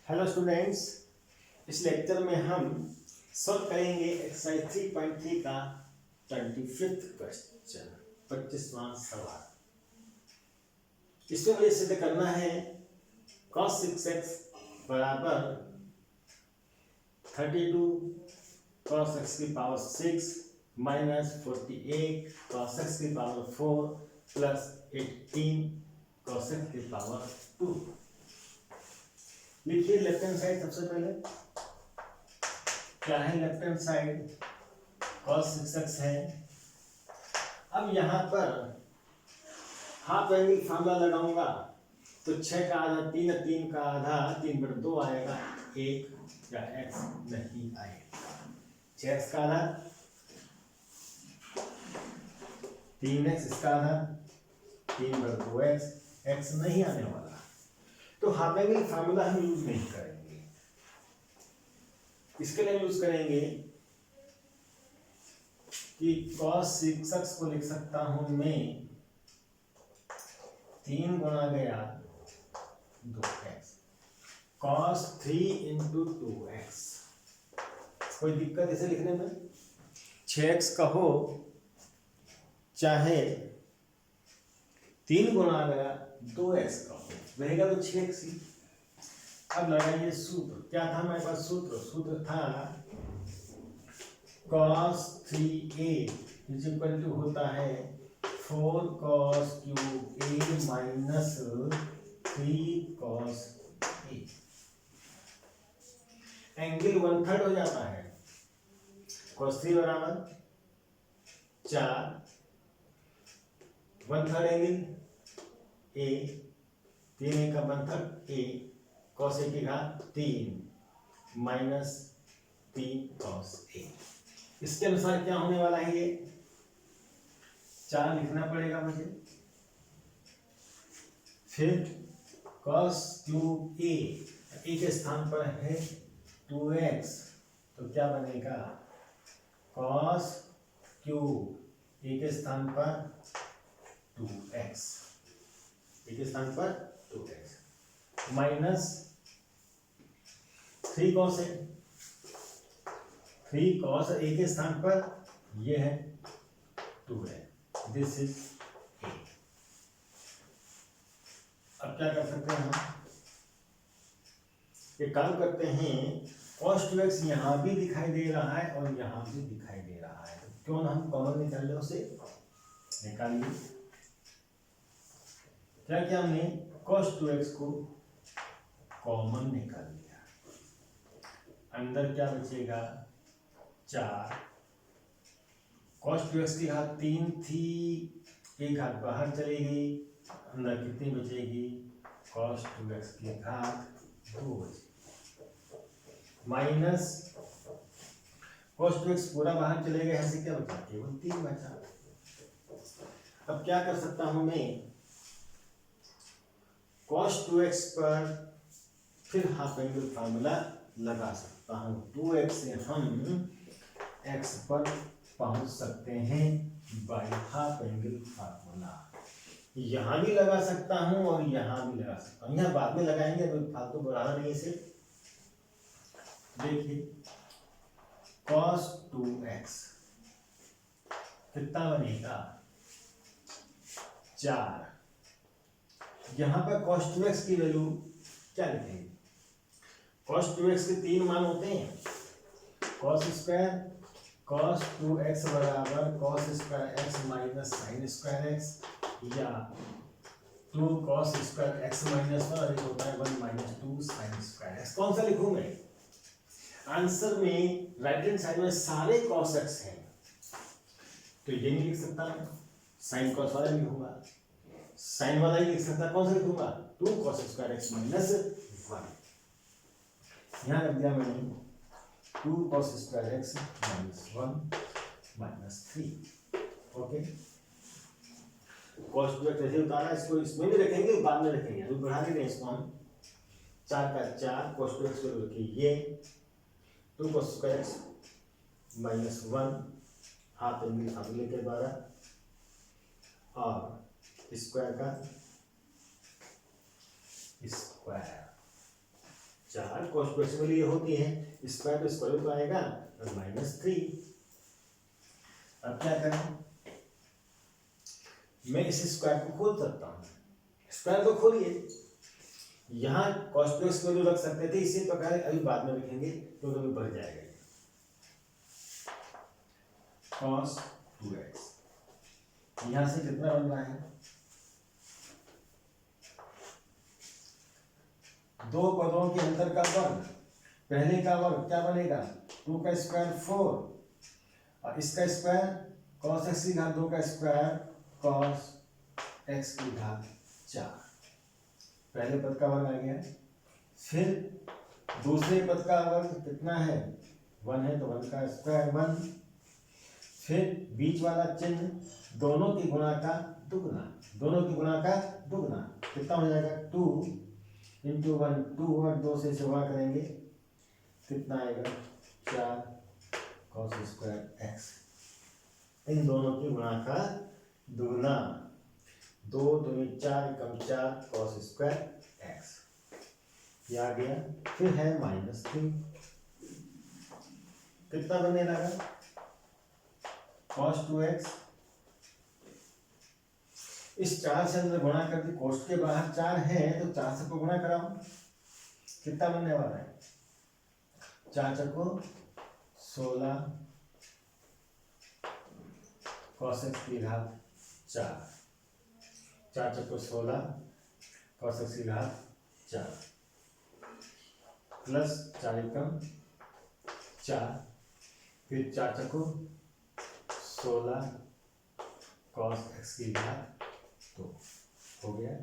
Hello students, इस lecture में हम सॉल्व करेंगे एक्सरसाइज 3.3 का 25th क्वेश्चन 25वां सवाल। इसमें मुझे सिद्ध करना है cos 6x बराबर 32 cos x की पावर 6 माइनस 48 cos x की पावर 4 प्लस 18 cos x की पावर 2। लिखिए लेफ्ट हैंड साइड। सबसे पहले क्या है left hand side? cos 6x है। अब यहाँ पर हाफ एंगल फार्मूला लगाऊंगा तो 6 का आधा 3, 3 का आधा 3/2 आएगा, 1 या x नहीं आएगा। 6x का आधा 3x, इसका आधा 3/2x, x नहीं आने वाला। तो हाफ एंगल फार्मूला हम यूज नहीं करेंगे। इसके लिए यूज करेंगे कि cos 6x को लिख सकता हूं मैं 3 गुणा गया 2x, cos 3 into 2x। कोई दिक्कत इसे लिखने में? 6x कहो चाहे 3 गुणा गया 2x कहो, रहेगा तो 6x ही। अब लगाइए सूत्र। क्या था हमारे पास सूत्र? सूत्र था cos 3a is equal to होता है 4 cos cube a minus 3 cos a। Angle 1/3 हो जाता है। cos 3 बराबर 4, 1/3 एंगल a, 3 का 1/3 a, cos a की घात 3 माइनस 3 cos a। इसके अनुसार क्या होने वाला है? ये 4 लिखना पड़ेगा मुझे। फिर cos क्यूब a के स्थान पर है 2x, तो क्या बनेगा? cos क्यूब a के स्थान पर 2x, a के स्थान पर 2x minus 3 cos a, 3 cos a के स्थान पर ये है 2 है। This is a। अब क्या कर सकते हैं हम? एक काम करते हैं, cos 2x यहां भी दिखाई दे रहा है और यहां भी दिखाई दे रहा है, तो क्यों ना हम कॉमन निकाल ले, उसे निकालिए। क्या किया हमने? cos 2x को कॉमन निकाल लिया। अंदर क्या बचेगा? 4। cos 2x की घात 3 थी, एक घात बाहर चली गई, अंदर कितनी बचेगी? cos 2x की घात 2 बचेगी माइनस cos 2x पूरा बाहर चले गए, ऐसे क्या बचा? केवल 3 बचा। अब क्या कर सकता हूं मैं? cos 2x पर फिर हाफ एंगल फार्मूला लगा सकता हूं। 2x से हम x पर पहुंच सकते हैं बाय हाफ एंगल फार्मूला। यहां भी लगा सकता हूं और यहां भी लगा सकता हूं। यहां बाद में लगाएंगे, तो फालतू बढ़ाना नहीं इसे। देखिए cos 2x कितना बनेगा? 4। यहां पर cos 2x की वैल्यू क्या लिखेंगे? cos 2x के 3 मान होते हैं। cos स्क्वायर cos 2x बराबर cos square x minus sine square x, या 2 cos स्क्वायर x माइनस 1 होता है 1 माइनस 2 साइन स्क्वायर x। कौन सा लिखूं मैं? आंसर में राइट हैंड साइड में सारे cos x हैं, तो ये नहीं लिख सकता मैं। साइन cos वाला लिखूंगा, साइन वाला ही लिख सकता। कौन सा लिखूंगा? 2 cos स्क्वायर x माइनस 1। यहां रख दिया मैंने 2 cos square x minus 1 minus 3। Okay, cos 2x ऐसे उतारा, इसको इसमें भी रखेंगे, बाद में रखेंगे, अभी बढ़ा दे रहे हैं इसको हम। 4 का 4 cos 2x को रखिए ये 2 cos square x minus 1 half angle फार्मूले के द्वारा, और स्क्वायर का स्क्वायर 4 cos 2x की वैल्यू ये होती है, स्क्वायर तो स्क्वायर तो आएगा -3। अब क्या करें, मैं इस स्क्वायर को खोल सकता हूँ, स्क्वायर तो खोलिए, यहाँ cos 2x की वैल्यू रख सकते थे, इसी प्रकार अभी बाद में लिखेंगे तो कभी बढ़ जाएगा cos 2x। यहाँ से कितना बन रहा है, दो पदों के अंतर का वर्ग, पहले का वर्ग क्या बनेगा 2 का स्क्वायर 4 और इसका स्क्वायर cos x की घात 2 का स्क्वायर cos x की घात 4, पहले पद का वर्ग आ गया। फिर दूसरे पद का वर्ग कितना है 1 है तो 1 का स्क्वायर 1, फिर बीच वाला चिन्ह दोनों की गुणा का दुगना, दोनों की गुणा का दुगना कितना हो जाएगा 2 इंटू 1 2 और 2 से गुणा करेंगे कितना आएगा 4 cos स्क्वायर x, इन दोनों की गुणा का दुगना, 2 दूनी 4 कम 4 cos स्क्वायर x, ये आ गया। फिर है -3, कितना बनने लगा cos 2x, इस 4 से अंदर गुणा कर दी, कोष्ठ के बाहर 4 है तो 4 से को गुणा कराओ, कितना बनने वाला है 4 चको 16 cos x की घात 4, 4 चको 16 cos x की घात 4 प्लस 4 एकम 4, फिर 4 चको 16 cos x की घात 2 हो गया।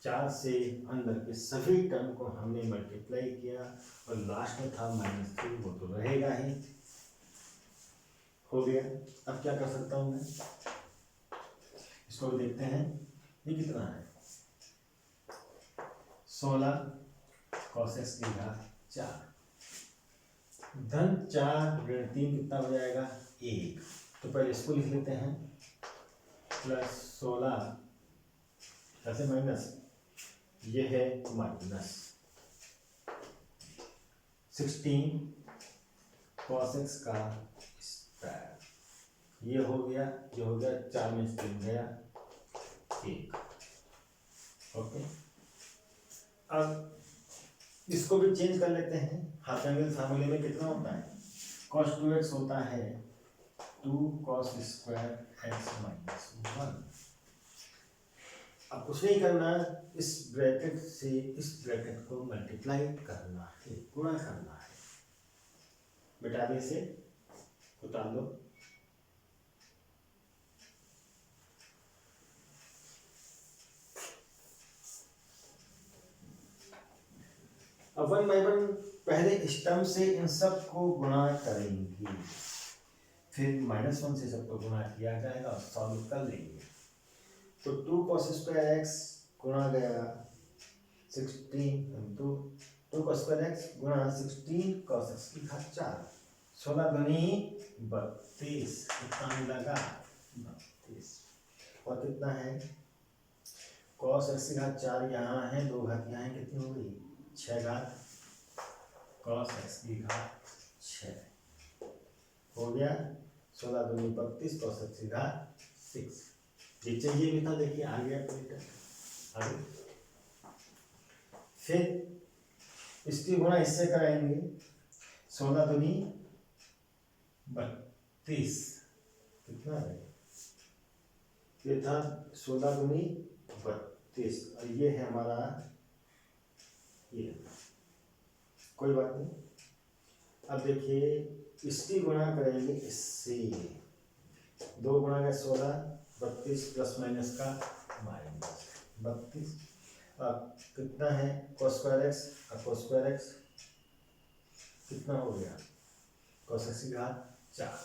4 से अंदर के सभी टर्म को हमने मल्टीप्लाई किया और लास्ट में था -3, वो तो रहेगा ही, हो गया। अब क्या कर सकता हूँ मैं, इसको देखते हैं, ये कितना है 16 cos x की घात 4 धन 4 ऋण 3 कितना हो जाएगा 1, तो पहले इसको लिख लेते हैं प्लस 16 ऐसे माइनस, ये है -16 cos x का स्क्वायर, ये हो गया 4 में 3 गया 1। ओके, अब इसको भी चेंज कर लेते हैं, हाफ एंगल फार्मूले में कितना होता है cos 2x होता है 2 cos स्क्वायर x -1। अब कुछ नहीं करना, इस ब्रैकेट से इस ब्रैकेट को मल्टीप्लाई करना है, गुणा करना है, मिटाने से उतार लो। अब 1 बाई 1 पहले इस टर्म से इन सब को गुणा करेंगे, फिर -1 से सबको गुणा किया जाएगा और सॉल्व कर लेंगे। तो 2 cos स्क्वायर x गुणा गया 16 2 cos स्क्वायर x गुणा 16 cos x की घात 4, 16 दूनी 32, कितना मिलेगा 32, और कितना है cos x की घात 4 यहाँ है, 2 घात यहाँ है, कितनी हो गई 6 घात cos x की घात 6 हो गया, 16 दूनी 32 cos x की घात 6, ये चाहिए भी था, देखिए आ गया पॉइंट आगे। फिर इसकी गुणा इससे कराएंगे, 16 दूनी 32 कितना है, ये था 16 दूनी 32 और ये है हमारा ये, कोई बात नहीं। अब देखिए इसकी गुणा करेंगे इससे, 2 गुणा का 16 32 प्लस माइनस का -32, अब कितना है cos स्क्वायर x और cos स्क्वायर x कितना हो गया cos x की घात 4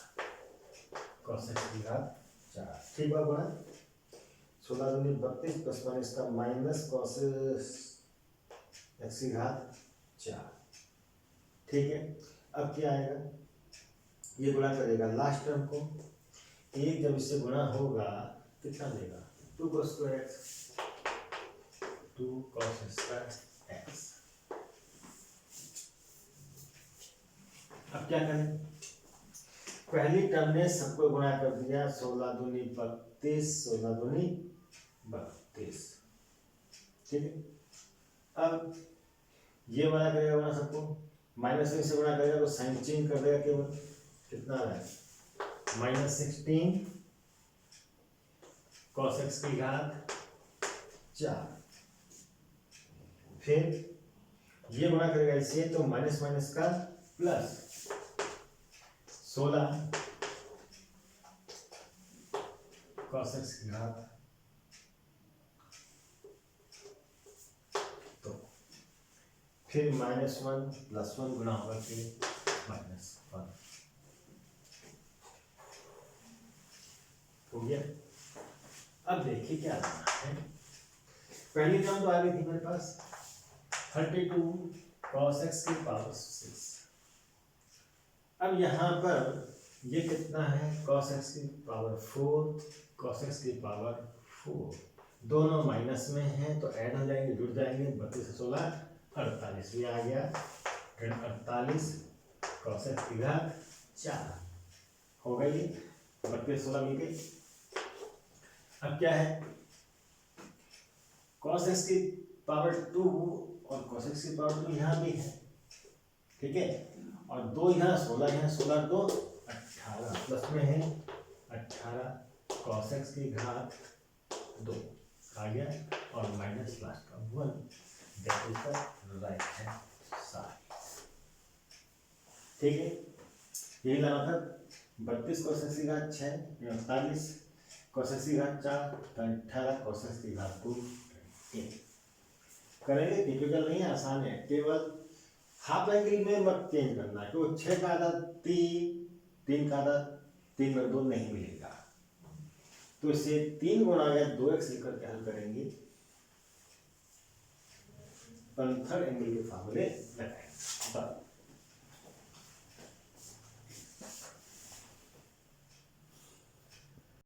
cos x की घात 4, ठीक है गुणा 16 दूनी 32 प्लस माइनस का माइनस cos x की घात 4, ठीक है। अब क्या आएगा, ये गुणा करेगा लास्ट टर्म को, एक जब इससे गुणा होगा कितना देगा 2 cos square x 2 cos square x, अब क्या करें, पहली टर्म ने सबको गुणा कर दिया, 16 दूनी 32, 16 दूनी 32, ठीक है। अब ये वाला करेगा गुणा सबको, माइनस से गुणा करेगा तो साइन चेंज कर देगा केवल, कितना आ रहा है -16 cos x की घात 4, फिर ये गुणा करेगा इससे तो माइनस माइनस का प्लस, 16 cos x की घात, तो फिर -1 + 1 गुणा होगा फिर -1 हो गया। अब देखिए क्या करना है, पहली टर्म तो आ गई थी मेरे पास 32 cos x की पावर 6। अब यहाँ पर ये कितना है, cos x की पावर 4, cos x की पावर 4, दोनों माइनस में हैं तो ऐड हो जाएंगे, जुड़ जाएंगे, 32 से 16 48 भी आ गया, 48 cos x की घात 4 हो गई, 32 16 मिल गई। अब क्या है, cos x की पावर 2 और cos x की पावर 2 यहाँ भी है, ठीक है, और 2 यहाँ 16, यहाँ 16 2 18 प्लस में है 18 cos x की घात 2 आ गया, और माइनस लास्ट का 1, that is the right hand side, ठीक है। यही लाना था, 32 cos x की घात 6, 48 cos x की घात 4, 18 cos x की घात 2 करेंगे, टिपिकल नहीं है, आसान है, केवल हाफ एंगल में मत चेंज करना, क्योंकि 6 का आधा 3, 3 का आधा 3 में 2 नहीं मिलेगा, तो इसे 3 गुणा या 2x लेकर के हल करेंगे, 1/3 एंगल के फार्मूले लगाएंगे।